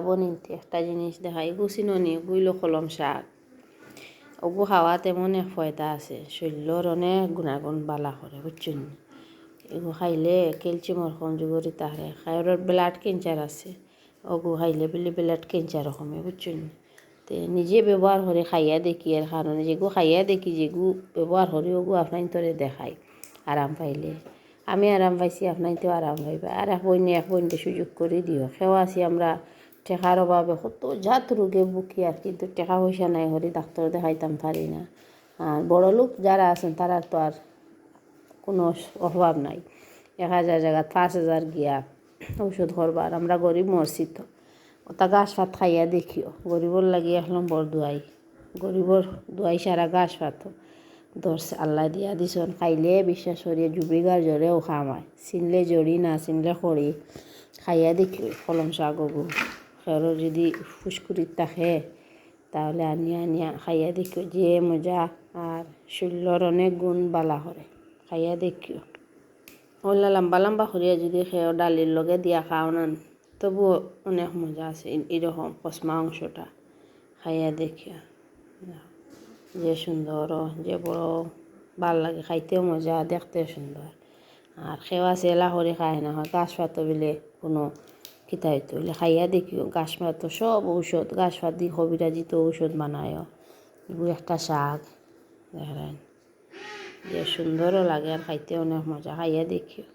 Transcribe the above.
বনিতে একটা জিনিস দেখাই গুছিনো নি গুইলো কলম শাক ওগু খাওয়া তেমন এক ফয়দা আছে শরীরের অনেক গুণাগুণ বালা করে বুঝছেন এগু খাইলে ক্যালসিয়ামের কমজোরি তাহলে খায়রের ব্লাড ক্যান্সার আছে ওগু খাইলে বলে ব্লাড ক্যান্সার কমে বুঝছেন তে নিজে ব্যবহার করে খাইয়া দেখি এর কারণে যেগু খাইয়া দেখি যেগু ব্যবহার করি ওগু আপনার তোরে দেখাই আরাম পাইলে আমি আরাম পাইছি আপনাইতেও আরাম পাইবা আর এক বইনতে সুযোগ করে দিও সেও আছি আমরা টেকার অভাবে কত জাত রোগে বুকি আর কিন্তু টাকা পয়সা নাই হরি ডাক্তার দেখাইতাম পারি না আর বড় লোক যারা আছেন তারা তো আর কোনো অভাব নাই 1,000 জায়গা 5,000 গিয়া ঔষধ করবার আমরা গরিব মরছি তো ওটা গাছ ফাত খাইয়া দেখিও গরিবর লাগি 1 নম্বর দোয়াই গরিবর দোয়াই সারা গাছ ফাত ধরছে আল্লাহ দিয়া দিছন খাইলে বিশ্বাস করিয়ে জুবিগার জ্বরেও খামায় চিনলে জড়ি না চিনলে খড়ি খাইয়া দেখি কলম শাকগু খেরো যদি ফুসকুরিত থাকে তাহলে আনিয়া খাইয়া দেখিও যে মজা আর শরীরের অনেক গুণ বালা করে খাইয়া দেখিও ওলা লম্বা লম্বা করিয়া যদি খেয়ে ডালির লগে দিয়া খাও না তবুও অনেক মজা আছে এরকম কসমা অংশটা খাইয়া দেখিও যে সুন্দর যে বড় ভাল লাগে খাইতেও মজা দেখতেও সুন্দর আর খেওয়া চেলা করে খায় না হয় গাছ পাতো বলে কোনো খিতা হইতো বলে খাইয়া দেখিও গাছ পাতো সব ঔষধ গাছ পাত দিয়ে কবিরাজি তো ঔষধ বানায় একটা শাক দেখেন যে সুন্দরও লাগে আর খাইতে অনেক মজা খাইয়া দেখিও